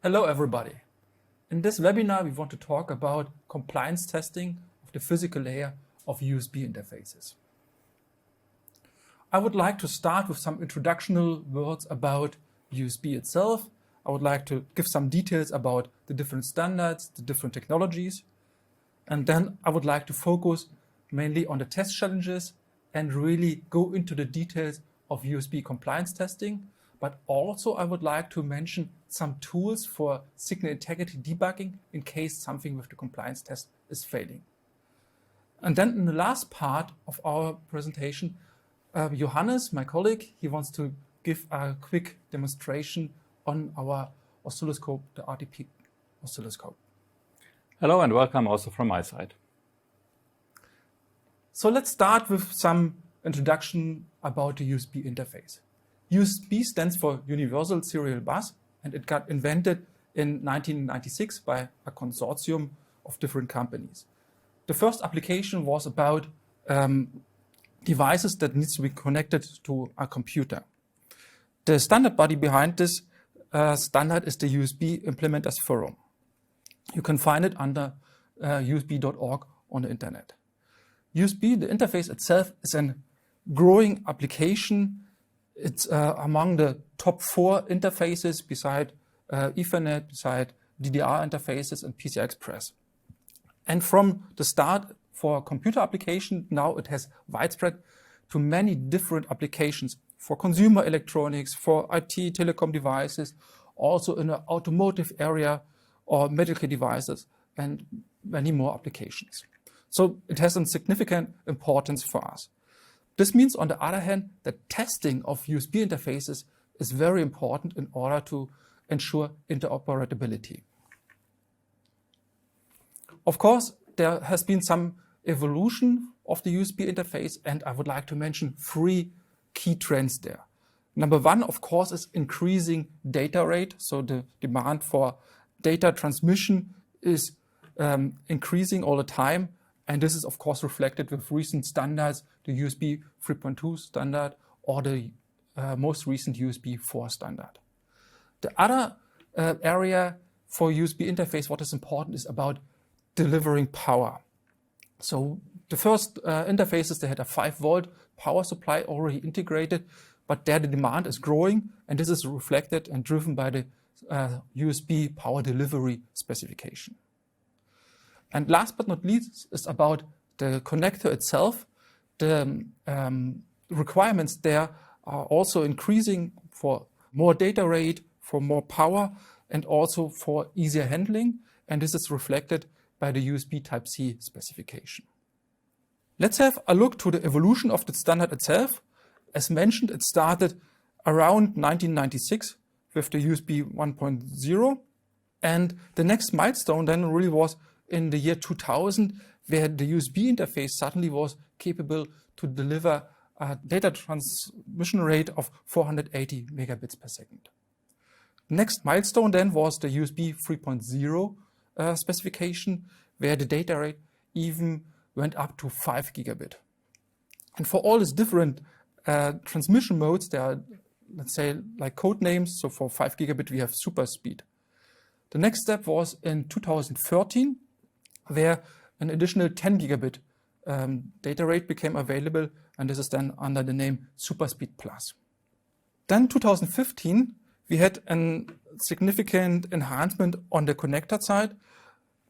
Hello everybody. In this webinar we want to talk about compliance testing of the physical layer of USB interfaces. I would like to start with some introductional words about USB itself. I would like to give some details about the different standards, the different technologies, and then I would like to focus mainly on the test challenges and really go into the details of USB compliance testing. But also I would like to mention some tools for signal integrity debugging in case something with the compliance test is failing. And then in the last part of our presentation, Johannes, my colleague, he wants to give a quick demonstration on our oscilloscope, the RTP oscilloscope. Hello and welcome also from my side. So let's start with some introduction about the USB interface. USB stands for Universal Serial Bus, and it got invented in 1996 by a consortium of different companies. The first application was about devices that needs to be connected to a computer. The standard body behind this standard is the USB Implementers Forum. You can find it under usb.org on the internet. USB, the interface itself, is a growing application. It's among the top 4 interfaces beside Ethernet, beside DDR interfaces and PCI Express. And from the start for computer application, now it has widespread to many different applications for consumer electronics, for IT, telecom devices, also in the automotive area or medical devices and many more applications. So it has a significant importance for us. This means, on the other hand, that testing of USB interfaces is very important in order to ensure interoperability. Of course, there has been some evolution of the USB interface, and I would like to mention 3 key trends there. Number 1, of course, is increasing data rate. So the demand for data transmission is increasing all the time. And this is, of course, reflected with recent standards, the USB 3.2 standard or the most recent USB 4 standard. The other area for USB interface, what is important, is about delivering power. So the first interfaces, they had a 5-volt power supply already integrated, but there the demand is growing, and this is reflected and driven by the USB power delivery specification. And last but not least is about the connector itself. The requirements there are also increasing for more data rate, for more power, and also for easier handling. And this is reflected by the USB Type-C specification. Let's have a look to the evolution of the standard itself. As mentioned, it started around 1996 with the USB 1.0. And the next milestone then really was in the year 2000, where the USB interface suddenly was capable to deliver a data transmission rate of 480 megabits per second. Next milestone then was the USB 3.0 specification, where the data rate even went up to 5 gigabit. And for all these different transmission modes, there are, let's say, like code names. So for 5 gigabit, we have super speed. The next step was in 2013, where an additional 10 gigabit data rate became available, and this is then under the name SuperSpeed Plus. Then 2015, we had a significant enhancement on the connector side.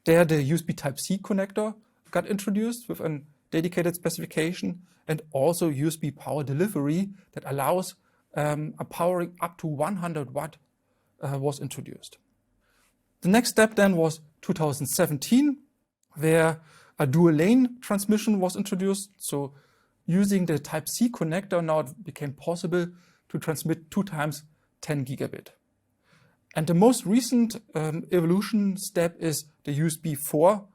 There the USB Type-C connector got introduced with a dedicated specification, and also USB power delivery that allows a powering up to 100 watt was introduced. The next step then was 2017, where a dual lane transmission was introduced. So using the Type-C connector, now it became possible to transmit 2 times 10 gigabit. And the most recent evolution step is the USB 4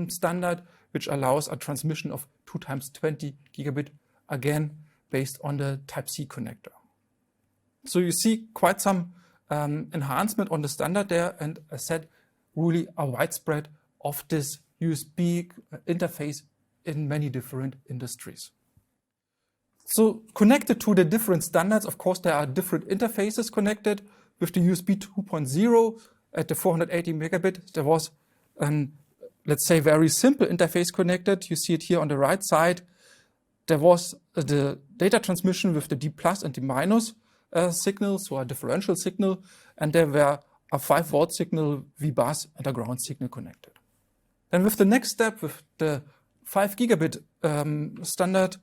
standard, which allows a transmission of 2 times 20 gigabit, again, based on the Type-C connector. So you see quite some enhancement on the standard there, and as said, really a widespread of this USB interface in many different industries. So connected to the different standards, of course, there are different interfaces connected with the USB 2.0 at the 480 megabit, there was an, let's say, very simple interface connected. You see it here on the right side. There was the data transmission with the D plus and D minus signal, so a differential signal, and there were a 5-volt signal, V bus, and a ground signal connected. Then with the next step, with the 5 gigabit standard,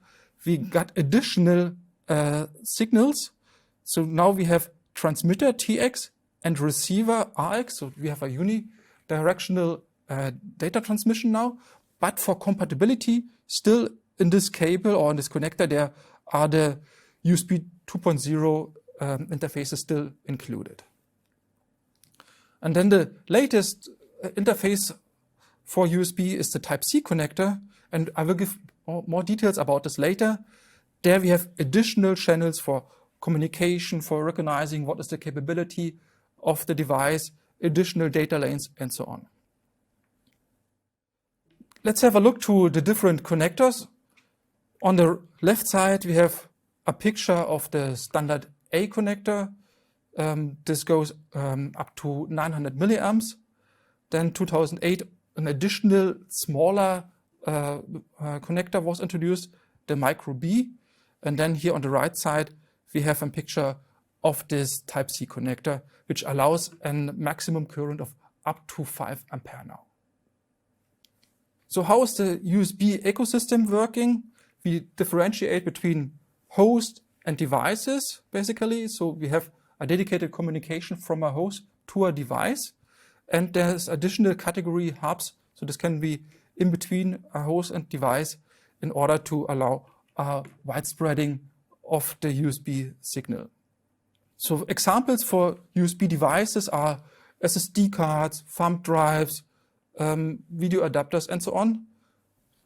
we got additional signals. So now we have transmitter TX and receiver RX. So we have a unidirectional data transmission now. But for compatibility, still in this cable or in this connector, there are the USB 2.0 interfaces still included. And then the latest interface for USB is the Type-C connector. And I will give more details about this later. There we have additional channels for communication, for recognizing what is the capability of the device, additional data lanes, and so on. Let's have a look to the different connectors. On the left side, we have a picture of the standard A connector. This goes up to 900 milliamps. Then 2008, an additional smaller connector was introduced, the Micro B. And then here on the right side, we have a picture of this Type-C connector, which allows a maximum current of up to 5 ampere now. So how is the USB ecosystem working? We differentiate between host and devices, basically. So we have a dedicated communication from a host to a device. And there's additional category hubs. So this can be in between a host and device in order to allow widespreading of the USB signal. So examples for USB devices are SSD cards, thumb drives, video adapters, and so on.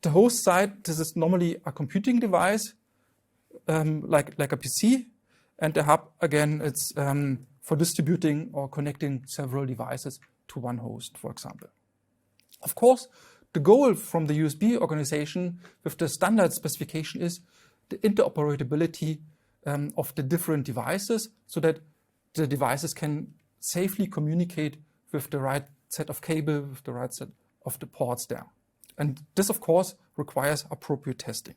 The host side, this is normally a computing device, like a PC. And the hub, again, it's for distributing or connecting several devices to one host, for example. Of course, the goal from the USB organization with the standard specification is the interoperability of the different devices so that the devices can safely communicate with the right set of cable, with the right set of the ports there. And this, of course, requires appropriate testing.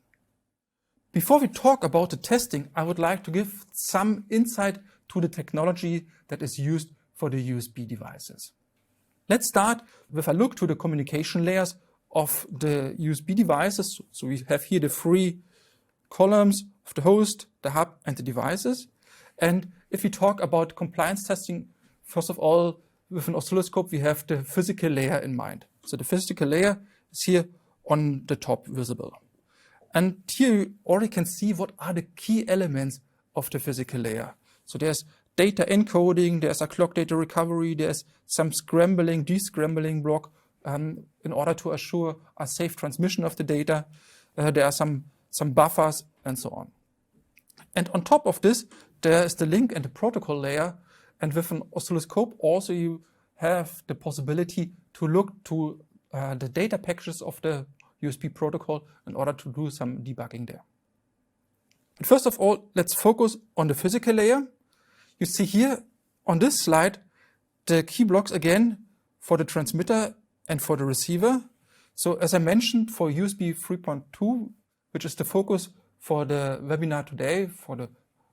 Before we talk about the testing, I would like to give some insight to the technology that is used for the USB devices. Let's start with a look to the communication layers of the USB devices. So we have here the 3 columns of the host, the hub, and the devices. And if we talk about compliance testing, first of all, with an oscilloscope, we have the physical layer in mind. So the physical layer is here on the top visible. And here you already can see what are the key elements of the physical layer. So there's data encoding, there's a clock data recovery, there's some scrambling, descrambling block in order to assure a safe transmission of the data. There are some buffers and so on. And on top of this, there is the link and the protocol layer. And with an oscilloscope, also you have the possibility to look to the data packages of the USB protocol in order to do some debugging there. But first of all, let's focus on the physical layer. You see here on this slide the key blocks again for the transmitter and for the receiver. So as I mentioned, for USB 3.2, which is the focus for the webinar today, for the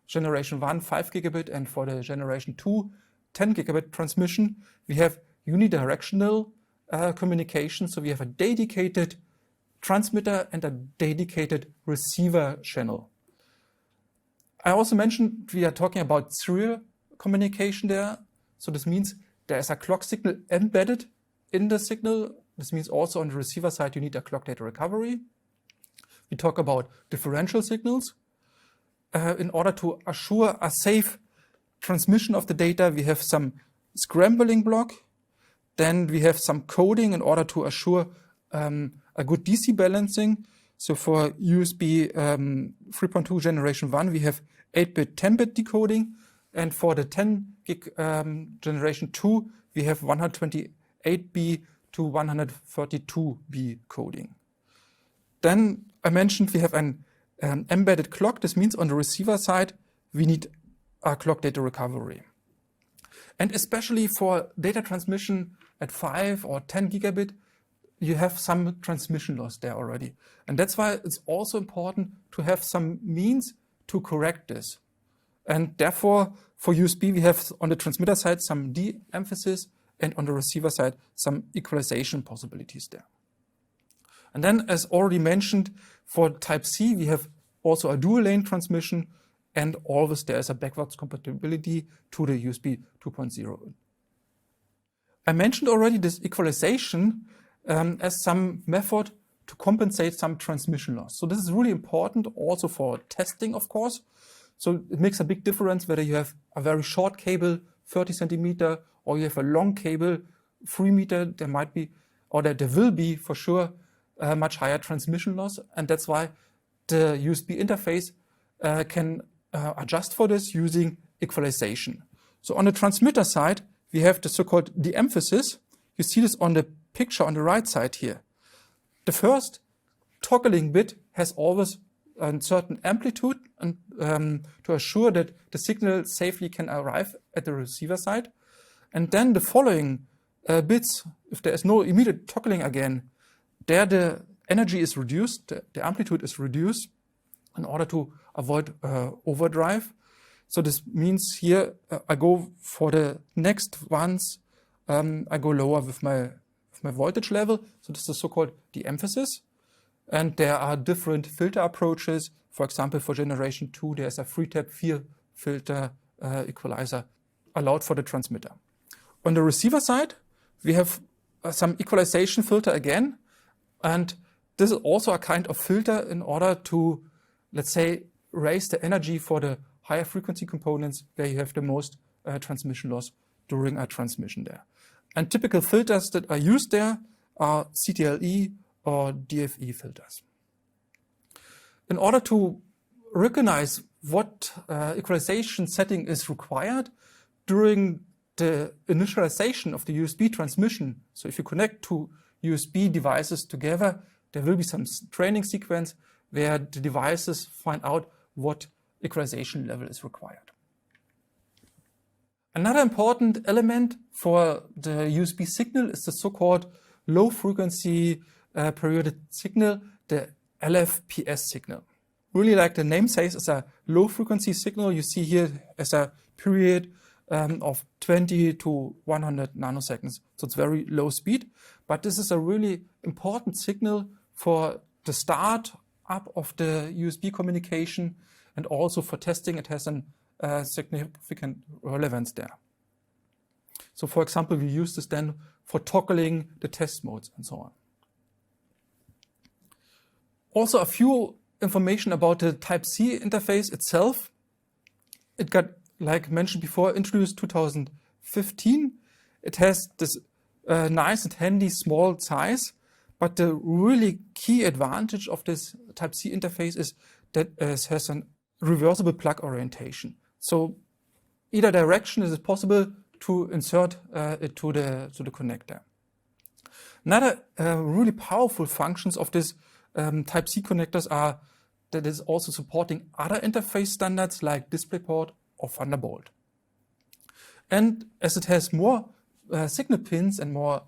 generation 1 5 gigabit and for the generation 2 10 gigabit transmission, we have unidirectional communication. So we have a dedicated transmitter and a dedicated receiver channel. I also mentioned we are talking about serial communication there. So this means there is a clock signal embedded in the signal. This means also on the receiver side you need a clock data recovery. We talk about differential signals. In order to assure a safe transmission of the data, we have some scrambling block. Then we have some coding in order to assure a good DC balancing. So for USB 3.2 generation 1, we have 8-bit, 10-bit decoding. And for the 10 gig generation 2, we have 128B to 132B coding. Then I mentioned we have an embedded clock. This means on the receiver side, we need a clock data recovery. And especially for data transmission at 5 or 10 gigabit, you have some transmission loss there already. And that's why it's also important to have some means to correct this. And therefore, for USB, we have on the transmitter side some de-emphasis and on the receiver side some equalization possibilities there. And then, as already mentioned, for Type-C, we have also a dual lane transmission, and always there is a backwards compatibility to the USB 2.0. I mentioned already this equalization as some method to compensate some transmission loss. So this is really important also for testing, of course. So it makes a big difference whether you have a very short cable, 30 centimeter, or you have a long cable, 3 meter. There might be, or there will be for sure, much higher transmission loss. And that's why the USB interface can adjust for this using equalization. So on the transmitter side, we have the so-called de-emphasis. You see this on the picture on the right side here. The first toggling bit has always a certain amplitude and to assure that the signal safely can arrive at the receiver side. And then the following bits, if there is no immediate toggling again, there the energy is reduced, the amplitude is reduced in order to avoid overdrive. So this means here I go for the next ones, I go lower with my voltage level. So this is the so-called de-emphasis. And there are different filter approaches. For example, for generation 2, there's a 3-tap 4 filter equalizer allowed for the transmitter. On the receiver side, we have some equalization filter again. And this is also a kind of filter in order to, let's say, raise the energy for the higher frequency components where you have the most transmission loss during a transmission there. And typical filters that are used there are CTLE or DFE filters. In order to recognize what equalization setting is required during the initialization of the USB transmission, so if you connect two USB devices together, there will be some training sequence where the devices find out what equalization level is required. Another important element for the USB signal is the so-called low frequency periodic signal, the LFPS signal. Really, like the name says, it's a low frequency signal. You see here as a period of 20 to 100 nanoseconds. So it's very low speed, but this is a really important signal for the start up of the USB communication, and also for testing it has a significant relevance there. So for example, we use this then for toggling the test modes and so on. Also a few information about the Type-C interface itself. It got, like mentioned before, introduced 2015. It has this nice and handy small size, but the really key advantage of this Type-C interface is that it has a reversible plug orientation. So either direction is it possible to insert it to the connector. Another really powerful functions of this Type-C connectors are that it's also supporting other interface standards like DisplayPort or Thunderbolt. And as it has more signal pins and more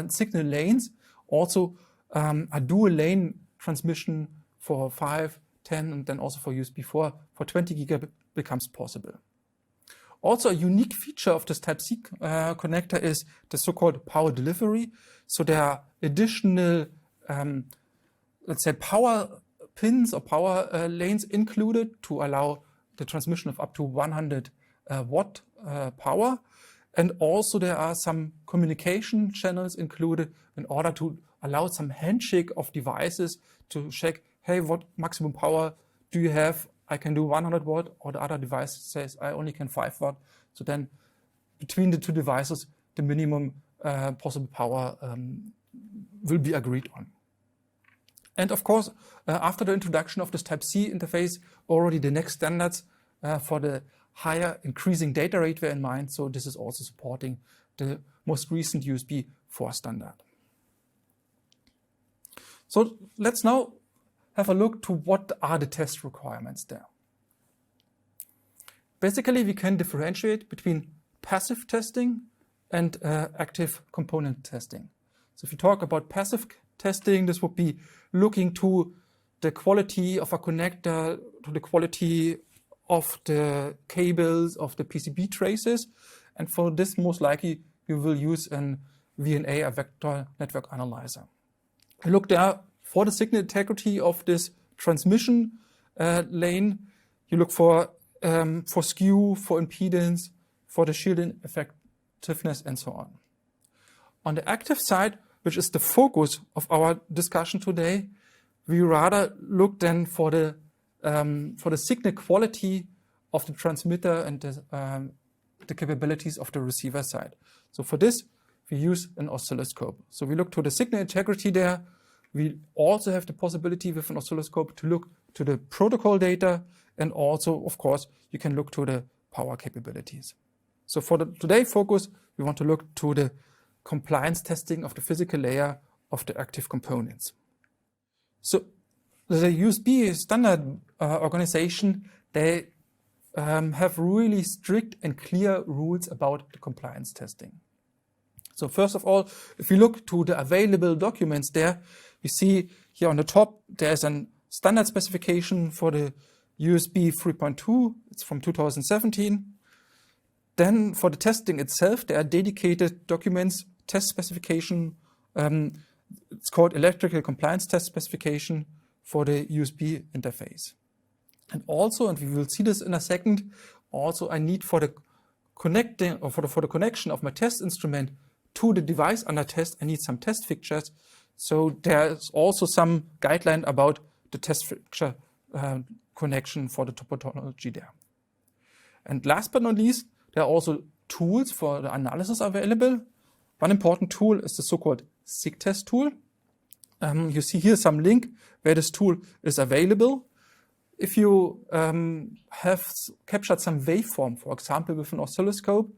signal lanes, also a dual lane transmission for 5, 10, and then also for USB 4 for 20 gigabit becomes possible. Also, a unique feature of this Type-C connector is the so-called power delivery. So there are additional, let's say, power pins or power lanes included to allow the transmission of up to 100 watt power. And also there are some communication channels included in order to allow some handshake of devices to check, hey, what maximum power do you have? I can do 100 watt, or the other device says I only can 5 watt. So then between the two devices, the minimum possible power will be agreed on. And of course, after the introduction of this Type-C interface, already the next standards for the higher increasing data rate were in mind. So this is also supporting the most recent USB 4 standard. So let's now have a look to what are the test requirements there. Basically, we can differentiate between passive testing and active component testing. So if you talk about passive testing, this would be looking to the quality of a connector, to the quality of the cables, of the PCB traces. And for this, most likely, you will use an VNA, a vector network analyzer. You look there for the signal integrity of this transmission lane. You look for skew, for impedance, for the shielding effectiveness, and so on. On the active side, which is the focus of our discussion today, we rather look then for the signal quality of the transmitter and the capabilities of the receiver side. So for this, we use an oscilloscope. So we look to the signal integrity there. We also have the possibility with an oscilloscope to look to the protocol data, and also, of course, you can look to the power capabilities. So for the today focus, we want to look to the compliance testing of the physical layer of the active components. So the USB standard organization, they have really strict and clear rules about the compliance testing. So first of all, if we look to the available documents there, we see here on the top, there's a standard specification for the USB 3.2. It's from 2017. Then for the testing itself, there are dedicated documents, test specification. It's called Electrical Compliance Test Specification for the USB interface. And also, and we will see this in a second, also I need for the connecting or for the connection of my test instrument to the device under test, I need some test fixtures. So there's also some guideline about the test fixture connection for the topology there. And last but not least, there are also tools for the analysis available. One important tool is the so-called SIG-test tool. You see here some link where this tool is available. If you have captured some waveform, for example, with an oscilloscope,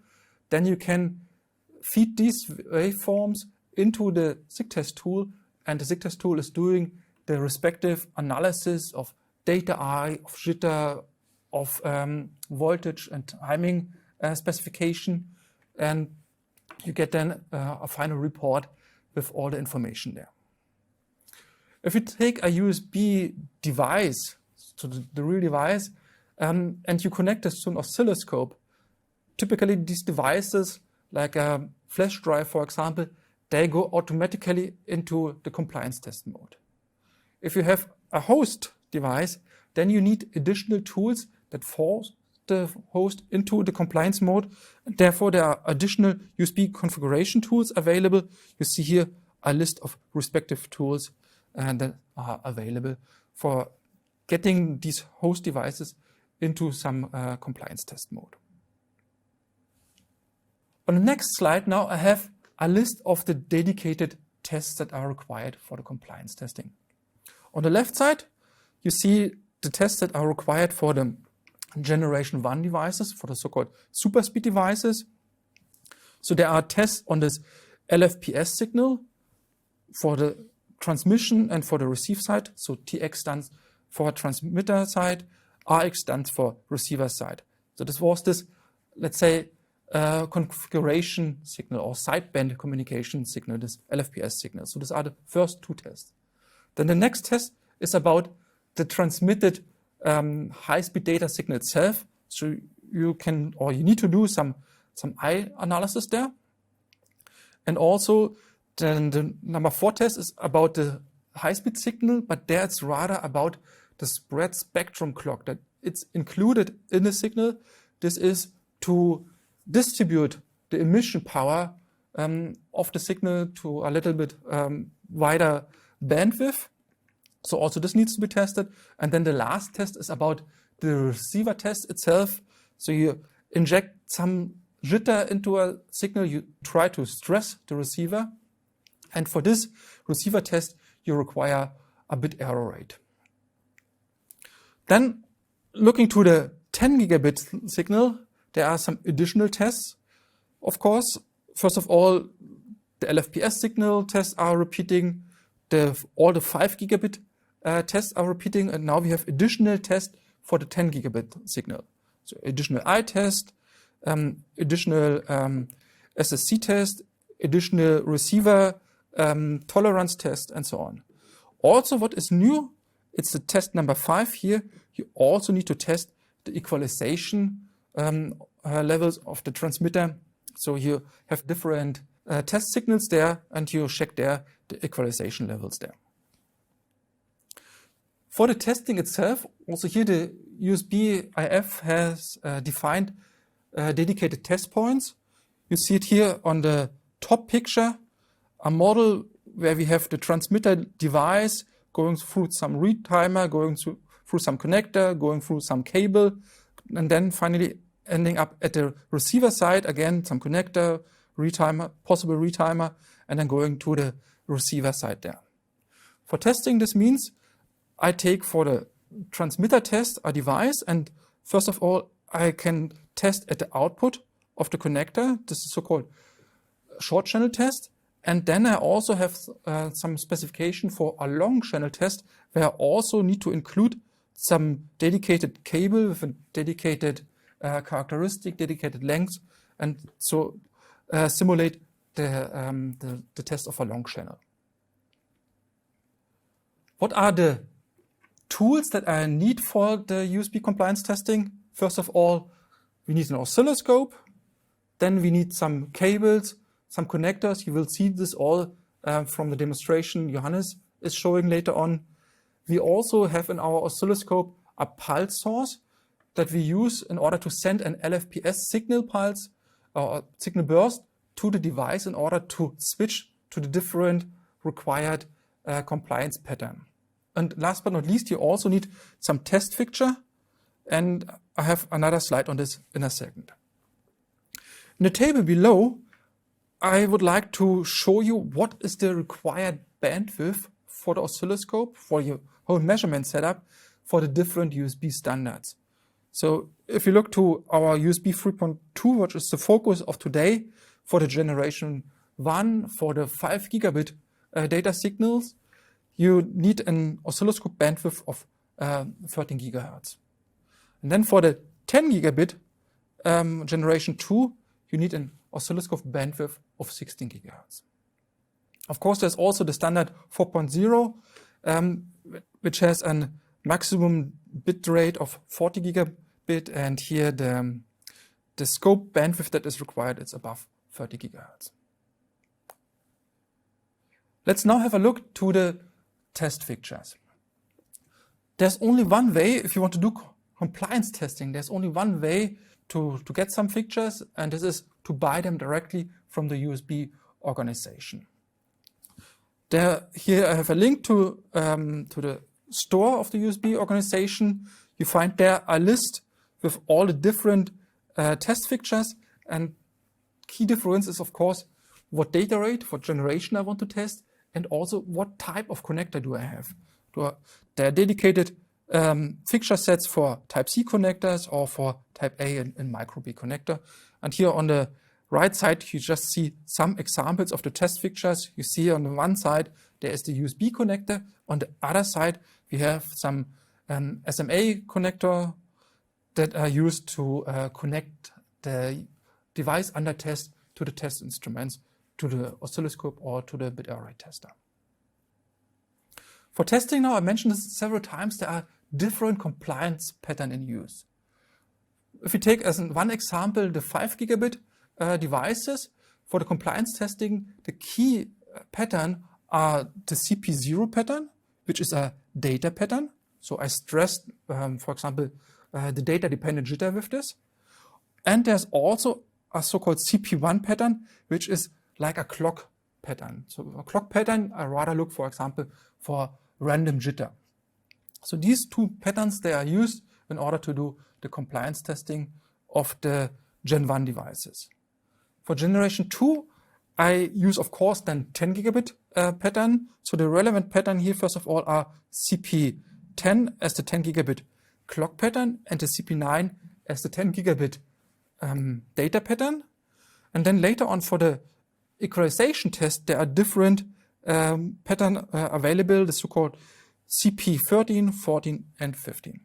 then you can feed these waveforms into the SIG-test tool, and the SIG-test tool is doing the respective analysis of data I, of jitter, of voltage and timing specification, and you get then a final report with all the information there. If you take a USB device, so the real device, and you connect this to an oscilloscope, typically these devices, like a flash drive, for example, they go automatically into the compliance test mode. If you have a host device, then you need additional tools that force the host into the compliance mode. And therefore, there are additional USB configuration tools available. You see here a list of respective tools that are available for getting these host devices into some compliance test mode. On the next slide now, I have a list of the dedicated tests that are required for the compliance testing. On the left side, you see the tests that are required for the generation 1 devices, for the so-called super speed devices. So there are tests on this LFPS signal for the transmission and for the receive side. So TX stands for transmitter side, RX stands for receiver side. So this was this, let's say, configuration signal or sideband communication signal, this LFPS signal. So these are the first two tests. Then the next test is about the transmitted high-speed data signal itself. So you can, or you need to do some I analysis there. And also then the number 4 test is about the high-speed signal, but there it's rather about the spread spectrum clock that it's included in the signal. This is to distribute the emission power of the signal to a little bit wider bandwidth. So also this needs to be tested. And then the last test is about the receiver test itself. So you inject some jitter into a signal, you try to stress the receiver. And for this receiver test, you require a bit error rate. Then looking to the 10 gigabit signal, there are some additional tests. Of course, first of all, the LFPS signal tests are repeating, all the 5 gigabit tests are repeating, and now we have additional tests for the 10 gigabit signal. So additional I test, additional SSC test, additional receiver tolerance test, and so on. Also, what is new, it's the test number 5 here. You also need to test the equalization levels of the transmitter. So you have different test signals there, and you check there the equalization levels there. For the testing itself, also here the USB IF has defined dedicated test points. You see it here on the top picture, a model where we have the transmitter device going through some retimer, going through some connector, going through some cable, and then finally ending up at the receiver side, again, some connector, retimer, possible retimer, and then going to the receiver side there. For testing, this means I take for the transmitter test a device, and first of all, I can test at the output of the connector. This is so-called short channel test. And then I also have some specification for a long channel test, where I also need to include some dedicated cable with a dedicated characteristic, dedicated length, and so simulate the test of a long channel. What are the tools that I need for the USB compliance testing? First of all, we need an oscilloscope. Then we need some cables, some connectors. You will see this all from the demonstration Johannes is showing later on. We also have in our oscilloscope a pulse source that we use in order to send an LFPS signal pulse or signal burst to the device in order to switch to the different required compliance pattern. And last but not least, you also need some test fixture, and I have another slide on this in a second. In the table below, I would like to show you what is the required bandwidth for the oscilloscope, for your whole measurement setup, for the different USB standards. So if you look to our USB 3.2, which is the focus of today, for the generation 1, for the 5 gigabit data signals, you need an oscilloscope bandwidth of 13 gigahertz. And then for the 10 gigabit generation 2, you need an oscilloscope bandwidth of 16 gigahertz. Of course, there's also the standard 4.0, which has a maximum bit rate of 40 gigabit, and here the scope bandwidth that is required is above 30 gigahertz. Let's now have a look to the test fixtures. There's only one way, if you want to do compliance testing, there's only one way to get some fixtures, and this is to buy them directly from the USB organization. Here I have a link to the store of the USB organization. You find there a list with all the different test fixtures, and key difference is, of course, what data rate, what generation I want to test, and also what type of connector do I have. There are dedicated fixture sets for Type-C connectors or for Type-A and Micro-B connector. And here on the right side, you just see some examples of the test fixtures. You see on the one side, there is the USB connector. On the other side, we have some SMA connector that are used to connect the device under test to the test instruments, to the oscilloscope or to the bit array tester. For testing now, I mentioned this several times, there are different compliance patterns in use. If we take as one example the 5 gigabit devices, for the compliance testing, the key pattern are the CP0 pattern, which is a data pattern. So I stressed, for example, the data-dependent jitter with this. And there's also a so-called CP1 pattern, which is like a clock pattern. So a clock pattern, I rather look, for example, for random jitter. So these two patterns, they are used in order to do the compliance testing of the Gen 1 devices. For generation 2, I use, of course, then 10 gigabit pattern. So the relevant pattern here, first of all, are CP10 as the 10 gigabit clock pattern and the CP9 as the 10 gigabit data pattern. And then later on for the equalization test, there are different patterns available, the so-called CP13, 14, and 15.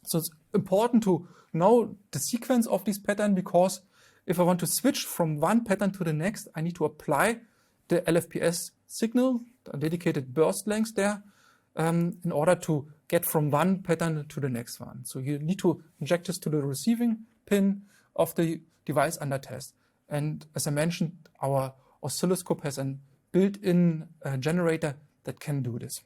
So important to know the sequence of this pattern, because if I want to switch from one pattern to the next, I need to apply the LFPS signal, a dedicated burst length there, in order to get from one pattern to the next one. So you need to inject this to the receiving pin of the device under test. And as I mentioned, our oscilloscope has a built-in generator that can do this.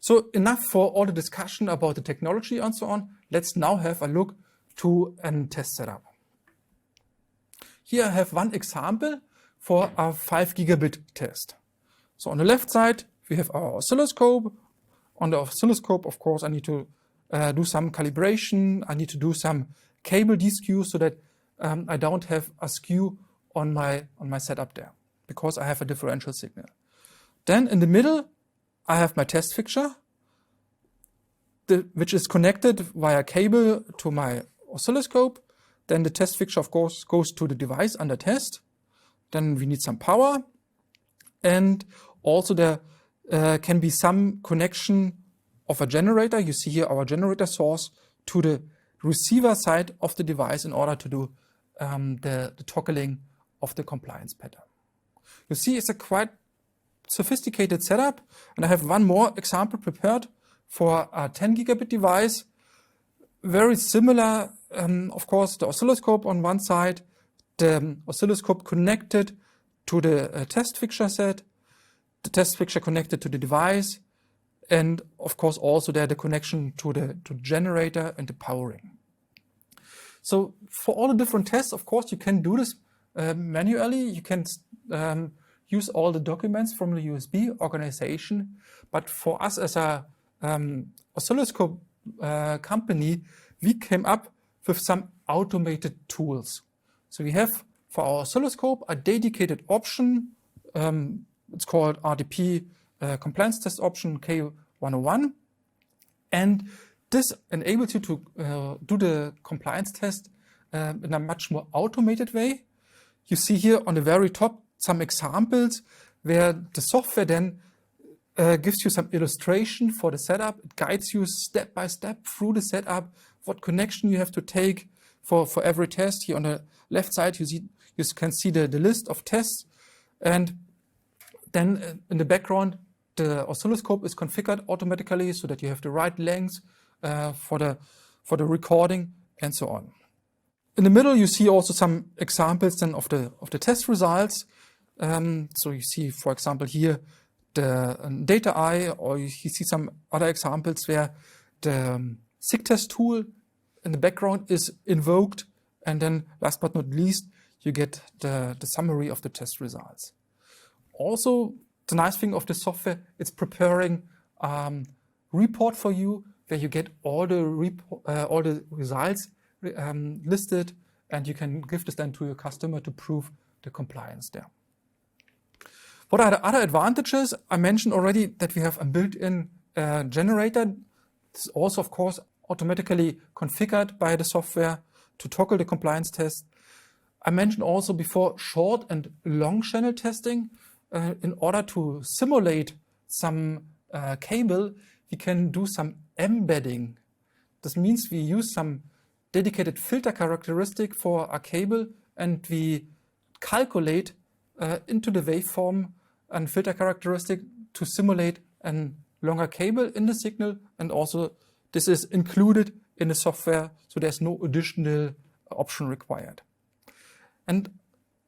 So enough for all the discussion about the technology and so on. Let's now have a look to a test setup. Here I have one example for a 5 gigabit test. So on the left side, we have our oscilloscope. On the oscilloscope, of course, I need to do some calibration. I need to do some cable deskew so that I don't have a skew on my setup there, because I have a differential signal. Then in the middle, I have my test fixture, which is connected via cable to my oscilloscope. Then the test fixture, of course, goes to the device under test. Then we need some power. And also there can be some connection of a generator. You see here our generator source to the receiver side of the device in order to do the toggling of the compliance pattern. You see it's a quite sophisticated setup, and I have one more example prepared for a 10 gigabit device. Very similar, of course, the oscilloscope on one side, the oscilloscope connected to the test fixture set, the test fixture connected to the device, and of course also there the connection to the generator and the powering. So for all the different tests, of course, you can do this manually. You can use all the documents from the USB organization. But for us as a oscilloscope company, we came up with some automated tools. So we have for our oscilloscope a dedicated option. It's called RDP compliance test option K101. And this enables you to do the compliance test in a much more automated way. You see here on the very top some examples where the software then gives you some illustration for the setup. It guides you step by step through the setup, what connection you have to take for every test. Here on the left side, you can see the list of tests. And then in the background, the oscilloscope is configured automatically so that you have the right length for the recording and so on. In the middle, you see also some examples then of the test results. So you see, for example, here the data eye, or you see some other examples where the SIG test tool in the background is invoked, and then last but not least, you get the summary of the test results. Also, the nice thing of the software, it's preparing report for you where you get all the results listed, and you can give this then to your customer to prove the compliance there. What are the other advantages? I mentioned already that we have a built-in generator. It's also, of course, automatically configured by the software to toggle the compliance test. I mentioned also before short and long channel testing. In order to simulate some cable, we can do some embedding. This means we use some dedicated filter characteristic for a cable, and we calculate into the waveform and filter characteristic to simulate a longer cable in the signal, and also this is included in the software, so there's no additional option required. And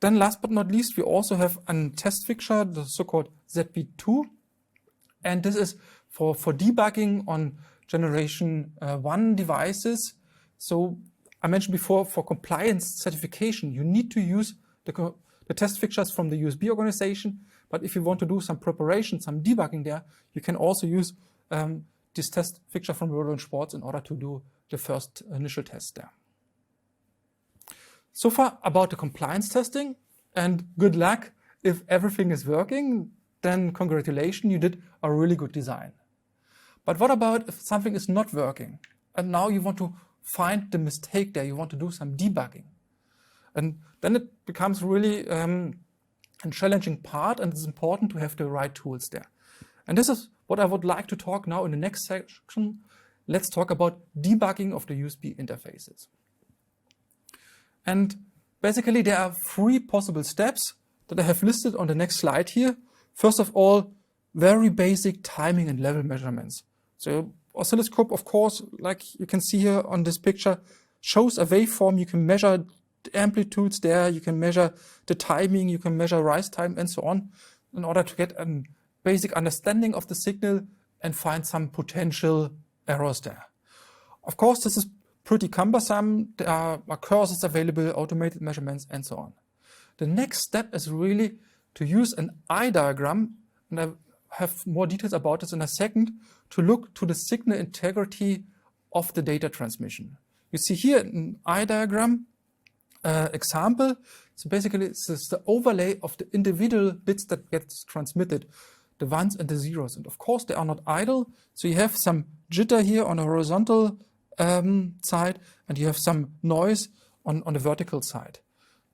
then last but not least, we also have a test fixture, the so-called ZB2, and this is for debugging on generation 1 devices. So I mentioned before, for compliance certification, you need to use the test fixtures from the USB organization. But if you want to do some preparation, some debugging there, you can also use this test fixture from Rohde and Schwarz in order to do the first initial test there. So far about the compliance testing, and good luck. If everything is working, then congratulations, you did a really good design. But what about if something is not working? And now you want to find the mistake there, you want to do some debugging. And then it becomes really a challenging part, and it's important to have the right tools there. And this is what I would like to talk now in the next section. let's talk about debugging of the USB interfaces. And basically, there are 3 possible steps that I have listed on the next slide here. First of all, very basic timing and level measurements. So oscilloscope, of course, like you can see here on this picture, shows a waveform. You can measure the amplitudes there, you can measure the timing, you can measure rise time and so on in order to get a basic understanding of the signal and find some potential errors there. Of course, this is pretty cumbersome. There are cursors available, automated measurements, and so on. The next step is really to use an eye diagram, and I have more details about this in a second, to look to the signal integrity of the data transmission. You see here an eye diagram example. So basically, this is the overlay of the individual bits that gets transmitted, the ones and the zeros. And of course, they are not idle. So you have some jitter here on the horizontal side, and you have some noise on the vertical side.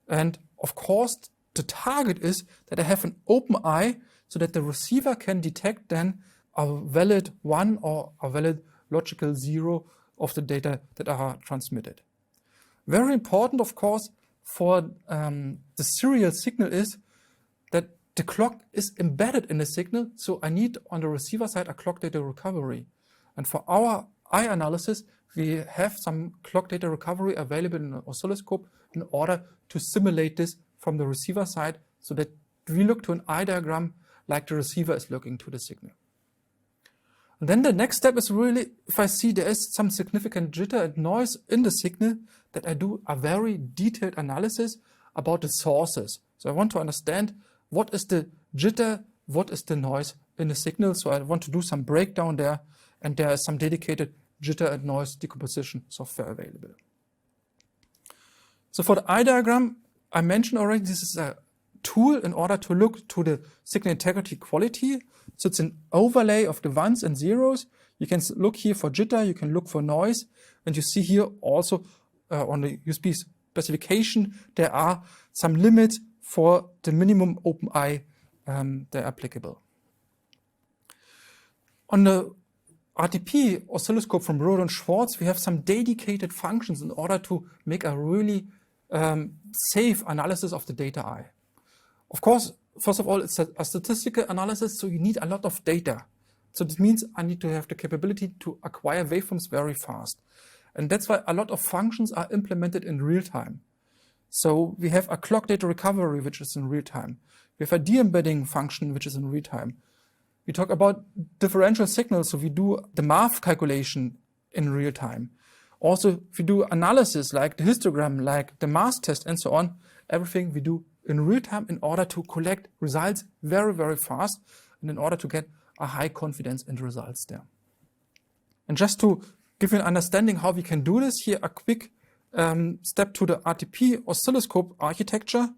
And of course, the target is that I have an open eye so that the receiver can detect then a valid 1 or a valid logical 0 of the data that are transmitted. Very important, of course, for the serial signal is that the clock is embedded in the signal, so I need on the receiver side a clock data recovery. And for our eye analysis, we have some clock data recovery available in the oscilloscope in order to simulate this from the receiver side so that we look to an eye diagram like the receiver is looking to the signal. And then the next step is really, if I see there is some significant jitter and noise in the signal, that I do a very detailed analysis about the sources. So I want to understand what is the jitter, what is the noise in the signal. So I want to do some breakdown there, and there is some dedicated jitter and noise decomposition software available. So for the eye diagram, I mentioned already this is a tool in order to look to the signal integrity quality. So it's an overlay of the ones and zeros. You can look here for jitter, you can look for noise, and you see here also on the USB specification, there are some limits for the minimum open eye that are applicable. On the RTP oscilloscope from Rohde and Schwarz, we have some dedicated functions in order to make a really safe analysis of the data eye. Of course, first of all, it's a statistical analysis, so you need a lot of data. So this means I need to have the capability to acquire waveforms very fast. And that's why a lot of functions are implemented in real time. So we have a clock data recovery, which is in real time. We have a de-embedding function, which is in real time. We talk about differential signals, so we do the math calculation in real time. Also, if we do analysis like the histogram, like the mass test, and so on, everything we do in real time in order to collect results very, very fast and in order to get a high confidence in the results there. And just to give you an understanding how we can do this, here a quick step to the RTP oscilloscope architecture.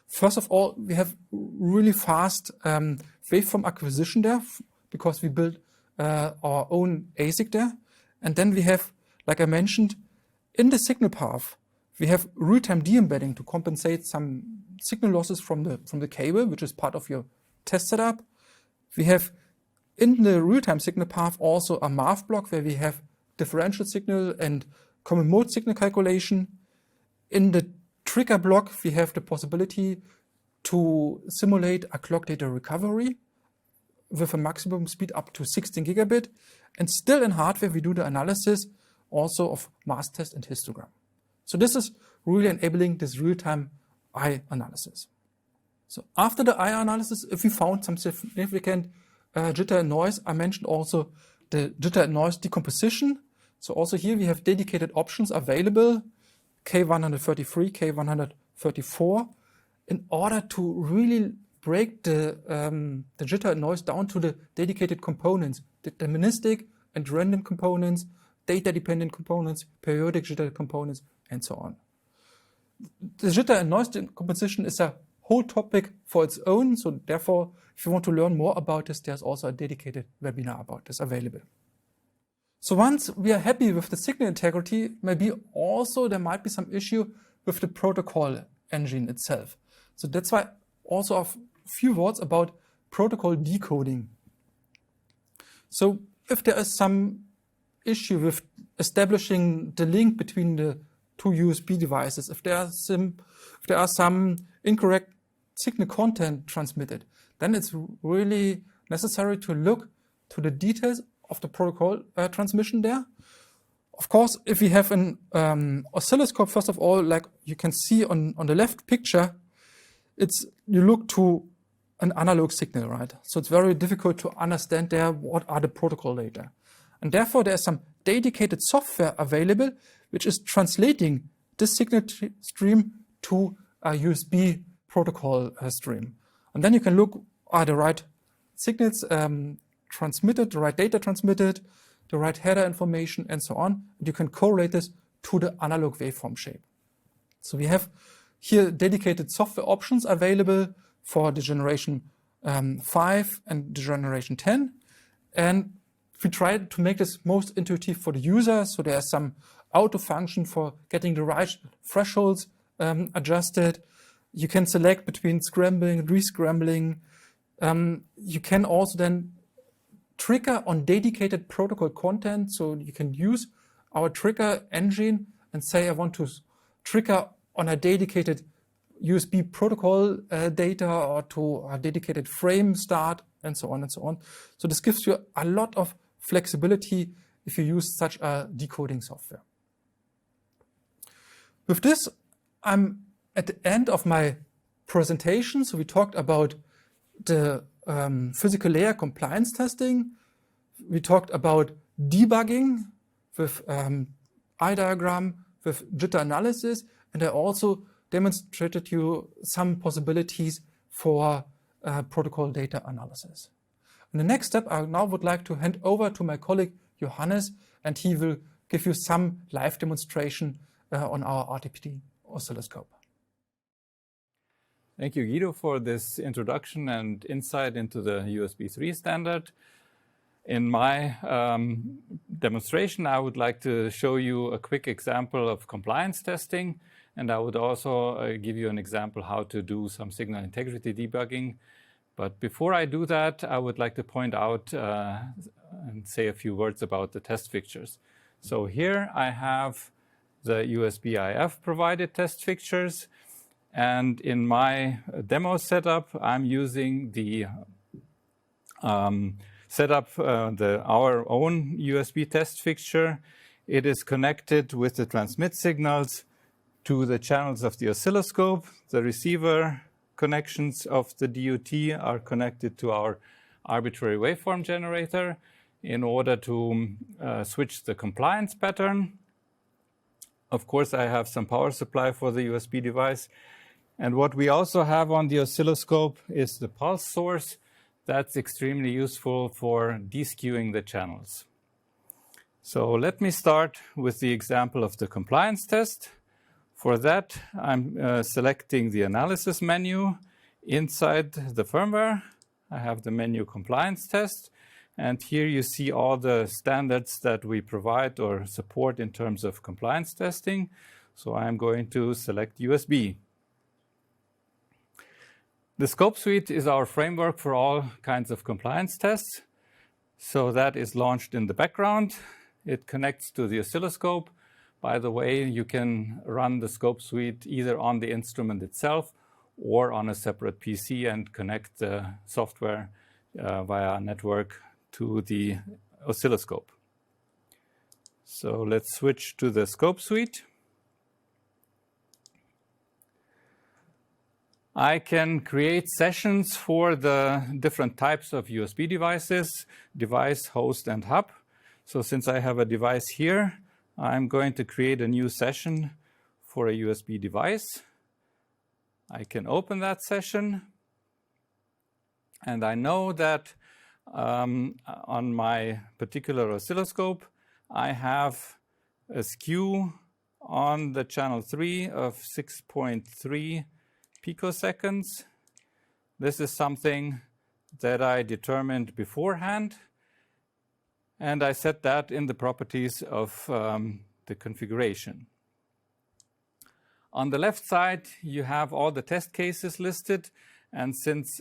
First of all, we have really fast waveform acquisition there because we built our own ASIC there. And then we have, like I mentioned, in the signal path, we have real-time de-embedding to compensate some signal losses from the cable, which is part of your test setup. We have in the real-time signal path also a math block where we have differential signal and common mode signal calculation. In the trigger block, we have the possibility to simulate a clock data recovery with a maximum speed up to 16 gigabit. And still in hardware, we do the analysis also of mass test and histogram. So this is really enabling this real-time eye analysis. So after the eye analysis, if we found some significant jitter and noise, I mentioned also the jitter and noise decomposition. So also here we have dedicated options available, K133, K134, in order to really break the jitter and noise down to the dedicated components, deterministic and random components, data-dependent components, periodic jitter components, and so on. The jitter and noise decomposition is a whole topic for its own, so therefore, if you want to learn more about this, there's also a dedicated webinar about this available. So once we are happy with the signal integrity, maybe also there might be some issue with the protocol engine itself. So that's why also a few words about protocol decoding. So if there is some issue with establishing the link between the two USB devices, if there are some incorrect signal content transmitted, then it's really necessary to look to the details of the protocol transmission there. Of course, if we have an oscilloscope, first of all, like you can see on the left picture, you look to an analog signal, right? So it's very difficult to understand there what are the protocol data. And therefore, there's some dedicated software available which is translating this signal stream to a USB protocol stream. And then you can look, are the right signals transmitted, the right data transmitted, the right header information, and so on. And you can correlate this to the analog waveform shape. So we have here dedicated software options available for the generation 5 and the generation 10. And we tried to make this most intuitive for the user. So there's some auto function for getting the right thresholds adjusted. You can select between scrambling and re-scrambling. You can also then trigger on dedicated protocol content. So you can use our trigger engine and say, I want to trigger on a dedicated USB protocol data or to a dedicated frame start and so on and so on. So this gives you a lot of flexibility if you use such a decoding software. With this, I'm at the end of my presentation. So we talked about the physical layer compliance testing. We talked about debugging with eye diagram, with jitter analysis, and I also demonstrated you some possibilities for protocol data analysis. In the next step, I now would like to hand over to my colleague Johannes, and he will give you some live demonstration on our RTPD oscilloscope. Thank you, Guido, for this introduction and insight into the USB 3 standard. In my demonstration, I would like to show you a quick example of compliance testing, and I would also give you an example how to do some signal integrity debugging. But before I do that, I would like to point out and say a few words about the test fixtures. So here I have the USB IF provided test fixtures. And in my demo setup, I'm using the our own USB test fixture. It is connected with the transmit signals to the channels of the oscilloscope. The receiver connections of the DUT are connected to our arbitrary waveform generator in order to switch the compliance pattern. Of course, I have some power supply for the USB device. And what we also have on the oscilloscope is the pulse source. That's extremely useful for deskewing the channels. So let me start with the example of the compliance test. For that, I'm selecting the analysis menu. Inside the firmware, I have the menu compliance test. And here you see all the standards that we provide or support in terms of compliance testing. So I'm going to select USB. The scope suite is our framework for all kinds of compliance tests. So that is launched in the background. It connects to the oscilloscope. By the way, you can run the scope suite either on the instrument itself or on a separate PC and connect the software via a network to the oscilloscope. So let's switch to the scope suite. I can create sessions for the different types of USB devices, device, host, and hub. So since I have a device here, I'm going to create a new session for a USB device. I can open that session. And I know that on my particular oscilloscope, I have a skew on the channel 3 of 6.3 picoseconds. This is something that I determined beforehand, and I set that in the properties of the configuration. On the left side, you have all the test cases listed, and since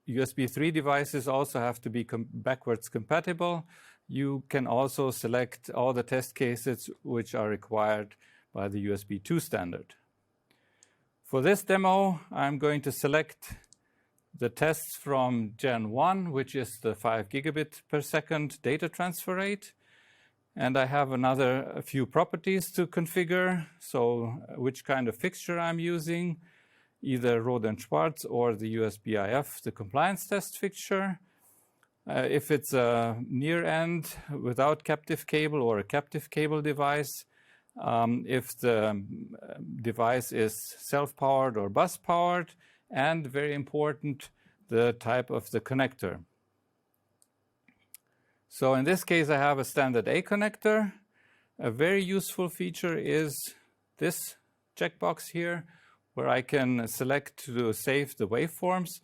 USB 3 devices also have to be backwards compatible, you can also select all the test cases which are required by the USB 2 standard. For this demo, I'm going to select the tests from Gen 1, which is the 5 gigabit per second data transfer rate. And I have a few properties to configure. So which kind of fixture I'm using, either Rohde and Schwarz or the USB-IF, the compliance test fixture. If it's a near end without captive cable or a captive cable device, if the device is self-powered or bus-powered, and very important, the type of the connector. So in this case, I have a standard A connector. A very useful feature is this checkbox here, where I can select to save the waveforms,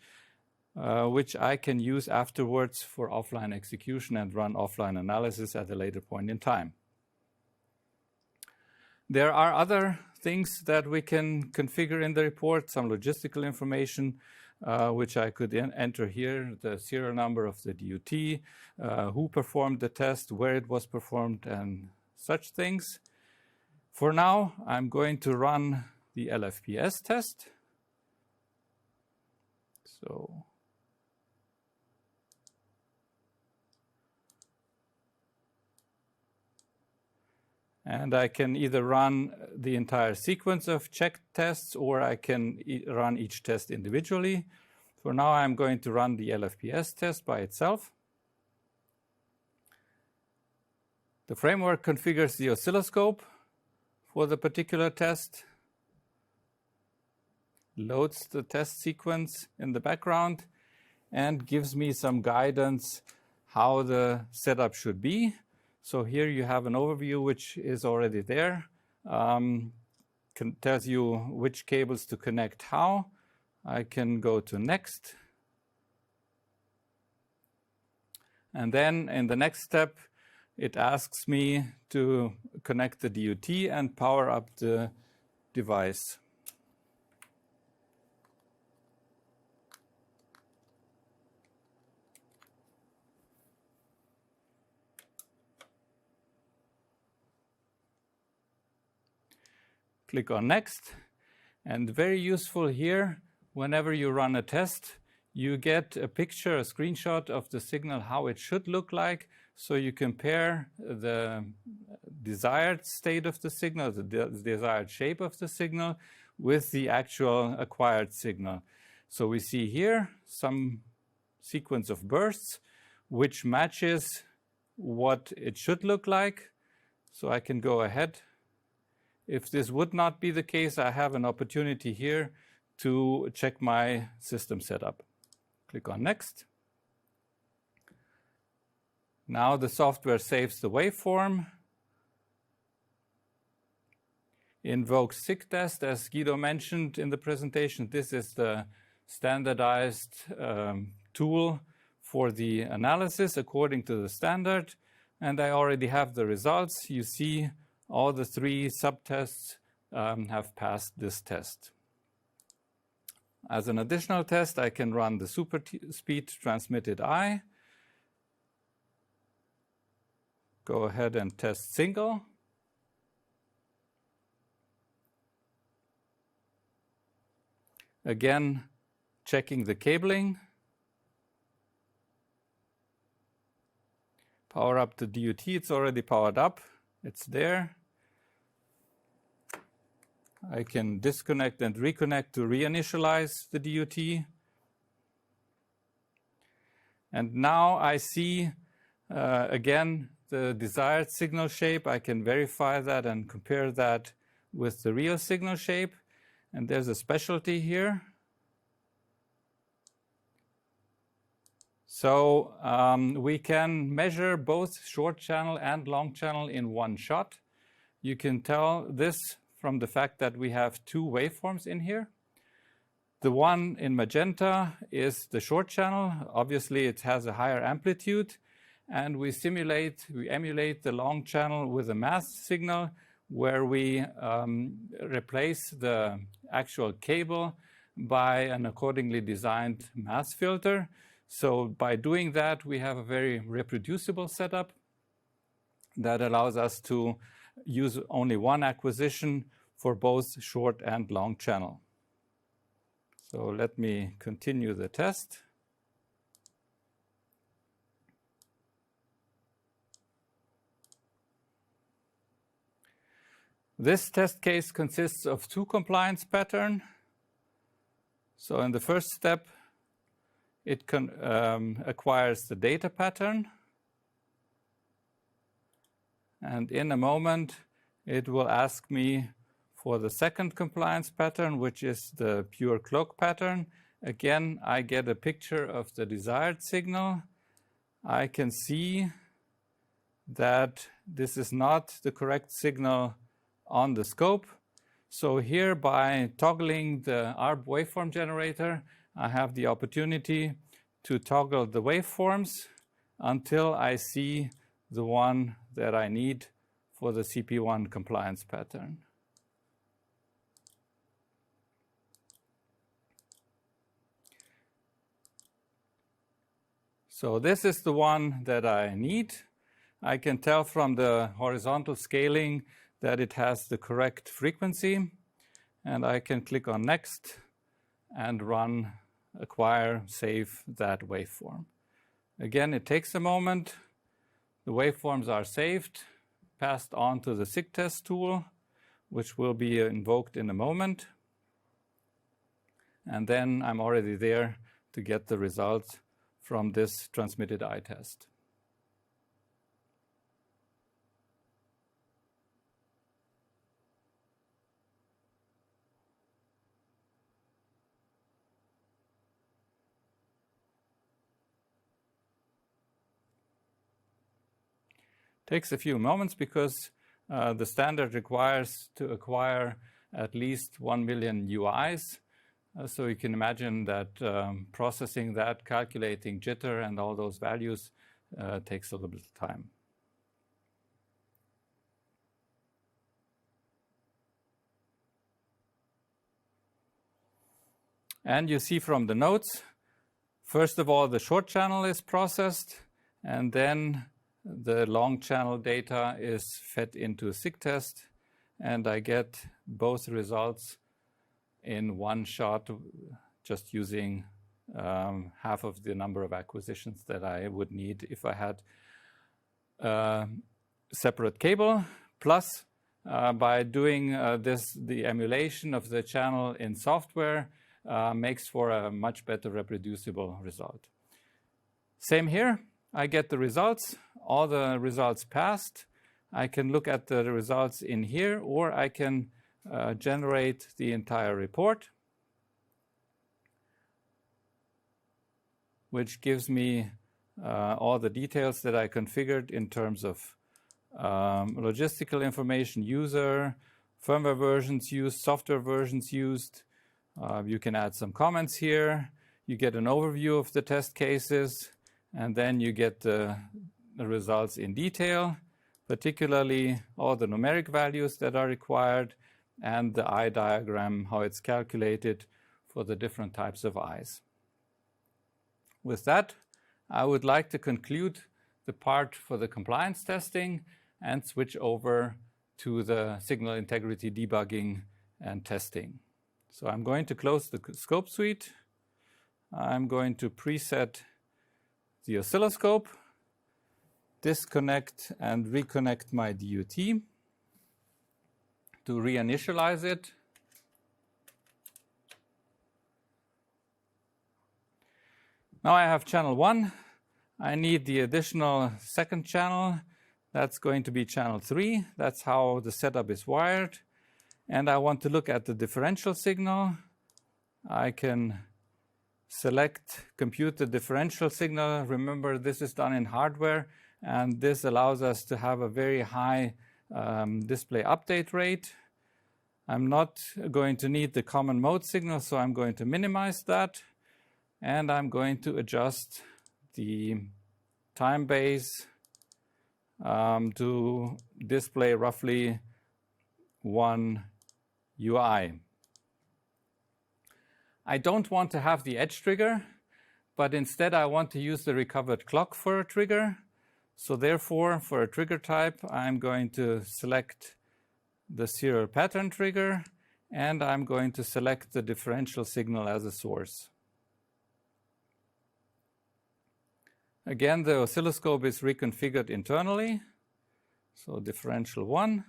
which I can use afterwards for offline execution and run offline analysis at a later point in time. There are other things that we can configure in the report, some logistical information, which I could enter here, the serial number of the DUT, who performed the test, where it was performed, and such things. For now, I'm going to run the LFPS test. And I can either run the entire sequence of checked tests, or I can run each test individually. For now, I'm going to run the LFPS test by itself. The framework configures the oscilloscope for the particular test, loads the test sequence in the background, and gives me some guidance how the setup should be. So here you have an overview which is already there. Tells you which cables to connect how. I can go to next. And then in the next step, it asks me to connect the DUT and power up the device. Click on next, and very useful here, whenever you run a test, you get a picture, a screenshot of the signal, how it should look like, so you compare the desired state of the signal, the desired shape of the signal, with the actual acquired signal. So we see here some sequence of bursts, which matches what it should look like. So I can go ahead. If this would not be the case, I have an opportunity here to check my system setup. Click on next. Now the software saves the waveform, invokes SIG test, as Guido mentioned in the presentation. This is the standardized tool for the analysis according to the standard. And I already have the results. You see all the 3 subtests have passed this test. As an additional test, I can run the super speed transmitted I. Go ahead and test single. Again, checking the cabling. Power up the DUT, it's already powered up. It's there. I can disconnect and reconnect to reinitialize the DUT. And now I see, again, the desired signal shape. I can verify that and compare that with the real signal shape. And there's a specialty here. So we can measure both short channel and long channel in one shot. You can tell this from the fact that we have 2 waveforms in here. The one in magenta is the short channel. Obviously, it has a higher amplitude. And we emulate the long channel with a mass signal where we replace the actual cable by an accordingly designed mass filter. So by doing that, we have a very reproducible setup. that allows us to use only one acquisition for both short and long channel. So let me continue the test. This test case consists of two compliance patterns. So in the first step, it acquires the data pattern. And in a moment, it will ask me for the second compliance pattern, which is the pure cloak pattern. Again, I get a picture of the desired signal. I can see that this is not the correct signal on the scope. So here, by toggling the ARB waveform generator, I have the opportunity to toggle the waveforms until I see the one that I need for the CP1 compliance pattern. So this is the one that I need. I can tell from the horizontal scaling that it has the correct frequency, and I can click on Next and run, acquire, save that waveform. Again, it takes a moment. The waveforms are saved, passed on to the SIGTest tool, which will be invoked in a moment. And then I'm already there to get the results from this transmitted eye test. Takes a few moments because the standard requires to acquire at least 1 million UIs. So you can imagine that processing that, calculating jitter and all those values takes a little bit of time. And you see from the notes, first of all, the short channel is processed, and then the long channel data is fed into SIGTest, and I get both results in one shot, just using half of the number of acquisitions that I would need if I had a separate cable. Plus, by doing the emulation of the channel in software makes for a much better reproducible result. Same here. I get the results, all the results passed. I can look at the results in here, or I can generate the entire report, which gives me all the details that I configured in terms of logistical information, user, firmware versions used, software versions used. You can add some comments here. You get an overview of the test cases. And then you get the results in detail, particularly all the numeric values that are required and the eye diagram, how it's calculated for the different types of eyes. With that, I would like to conclude the part for the compliance testing and switch over to the signal integrity debugging and testing. So I'm going to close the scope suite. I'm going to preset the oscilloscope, disconnect and reconnect my DUT to reinitialize it. Now I have channel 1. I need the additional second channel. That's going to be channel 3. That's how the setup is wired. And I want to look at the differential signal. I can select compute the differential signal. Remember, this is done in hardware, and this allows us to have a very high display update rate. I'm not going to need the common mode signal, so I'm going to minimize that. And I'm going to adjust the time base to display roughly 1 UI. I don't want to have the edge trigger, but instead I want to use the recovered clock for a trigger. So therefore, for a trigger type, I'm going to select the serial pattern trigger, and I'm going to select the differential signal as a source. Again, the oscilloscope is reconfigured internally. So differential 1.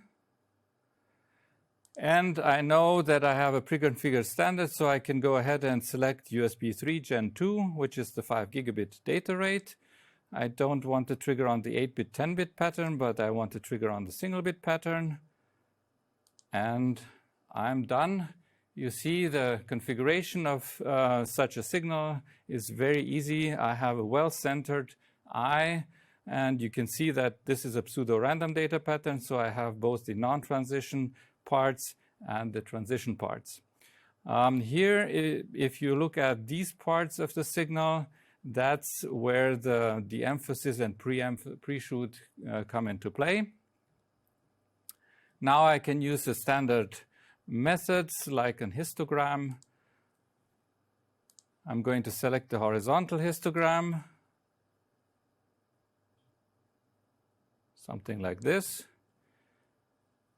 And I know that I have a pre-configured standard, so I can go ahead and select USB 3 Gen 2, which is the 5 gigabit data rate. I don't want to trigger on the 8-bit, 10-bit pattern, but I want to trigger on the single-bit pattern. And I'm done. You see the configuration of such a signal is very easy. I have a well-centered eye, and you can see that this is a pseudo-random data pattern, so I have both the non-transition parts and the transition parts. Here, if you look at these parts of the signal, that's where the de-emphasis and pre-shoot come into play. Now I can use the standard methods like an histogram. I'm going to select the horizontal histogram, something like this.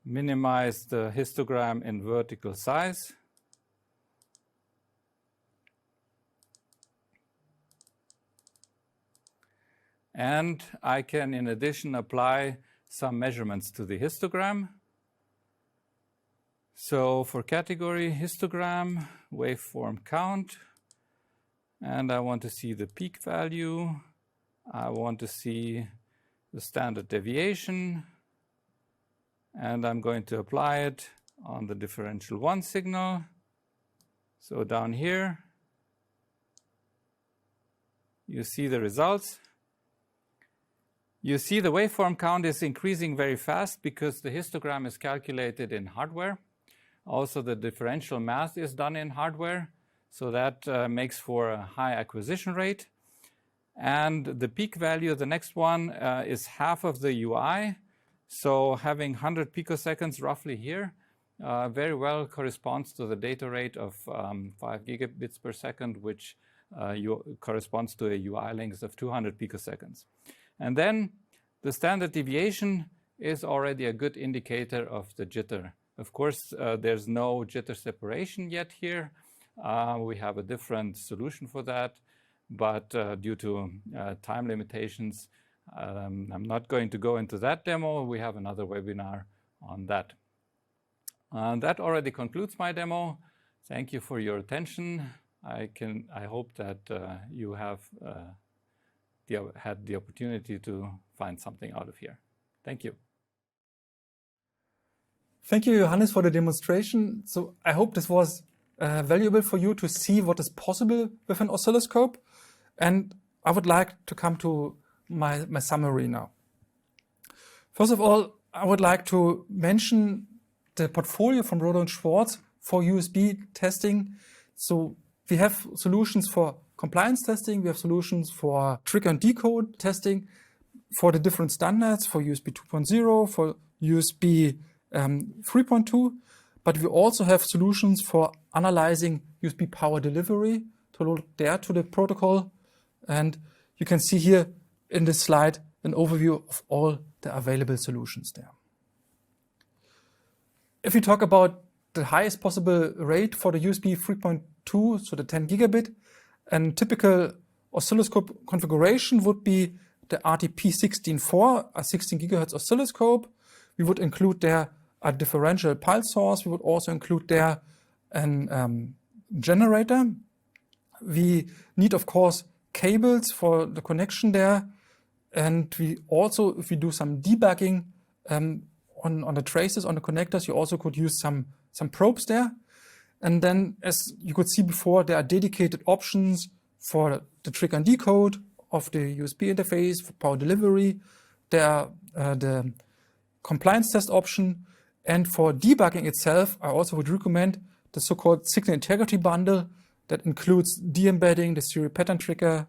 Minimize the histogram in vertical size. And I can, in addition, apply some measurements to the histogram. So for category histogram, waveform count, and I want to see the peak value. I want to see the standard deviation, and I'm going to apply it on the differential 1 signal. So down here, you see the results. You see the waveform count is increasing very fast because the histogram is calculated in hardware. Also, the differential math is done in hardware, so that makes for a high acquisition rate. And the peak value, the next one, is half of the UI. So having 100 picoseconds roughly here very well corresponds to the data rate of 5 gigabits per second, which corresponds to a UI length of 200 picoseconds. And then the standard deviation is already a good indicator of the jitter. Of course, there's no jitter separation yet here. We have a different solution for that, but due to time limitations, I'm not going to go into that demo. We have another webinar on that. That already concludes my demo. Thank you for your attention. I hope that you have had the opportunity to find something out of here. Thank you. Thank you, Johannes, for the demonstration. So I hope this was valuable for you to see what is possible with an oscilloscope. And I would like to come to my summary now. First of all, I would like to mention the portfolio from Rohde and Schwarz for USB testing. So we have solutions for compliance testing, we have solutions for trigger and decode testing, for the different standards, for USB 2.0, for USB 3.2, but we also have solutions for analyzing USB power delivery, to look there to the protocol. And you can see here in this slide an overview of all the available solutions there. If we talk about the highest possible rate for the USB 3.2, so the 10 gigabit, a typical oscilloscope configuration would be the RTP164, a 16 gigahertz oscilloscope. We would include there a differential pulse source. We would also include there a generator. We need, of course, cables for the connection there. And we also, if we do some debugging on the traces, on the connectors, you also could use some probes there. And then, as you could see before, there are dedicated options for the trigger and decode of the USB interface, for power delivery. There are the compliance test option. And for debugging itself, I also would recommend the so-called signal integrity bundle that includes de-embedding, the serial pattern trigger,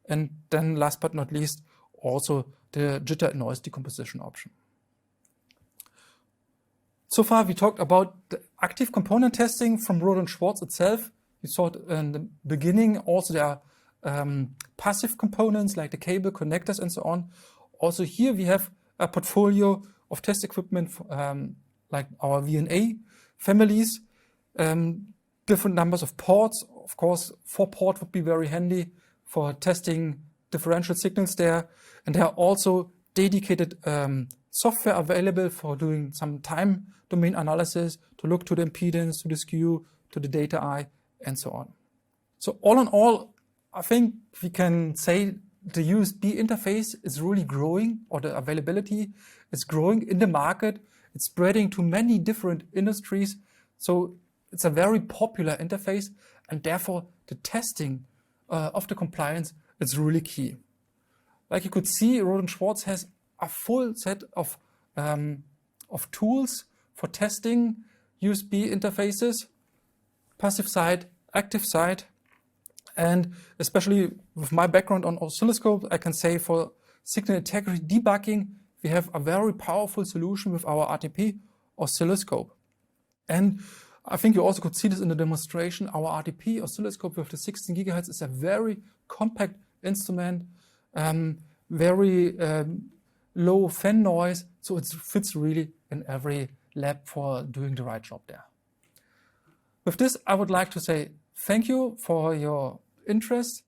and then last but not least, also the jitter and noise decomposition option. So far, we talked about the active component testing from Rohde and Schwarz itself. We saw it in the beginning. Also, there are passive components like the cable, connectors, and so on. Also here we have a portfolio of test equipment like our VNA families, different numbers of ports. Of course, 4 port would be very handy for testing differential signals there. And there are also dedicated software available for doing some time domain analysis to look to the impedance, to the skew, to the data eye, and so on. So all in all, I think we can say the USB interface is really growing, or the availability is growing in the market. It's spreading to many different industries. So it's a very popular interface, and therefore the testing of the compliance is really key. Like you could see, Rohde and Schwarz has a full set of tools for testing USB interfaces, passive side, active side, and especially with my background on oscilloscope, I can say for signal integrity debugging, we have a very powerful solution with our RTP oscilloscope. And I think you also could see this in the demonstration. Our RTP oscilloscope with the 16 gigahertz is a very compact instrument, very low fan noise, so it fits really in every lab for doing the right job there. With this, I would like to say thank you for your interest.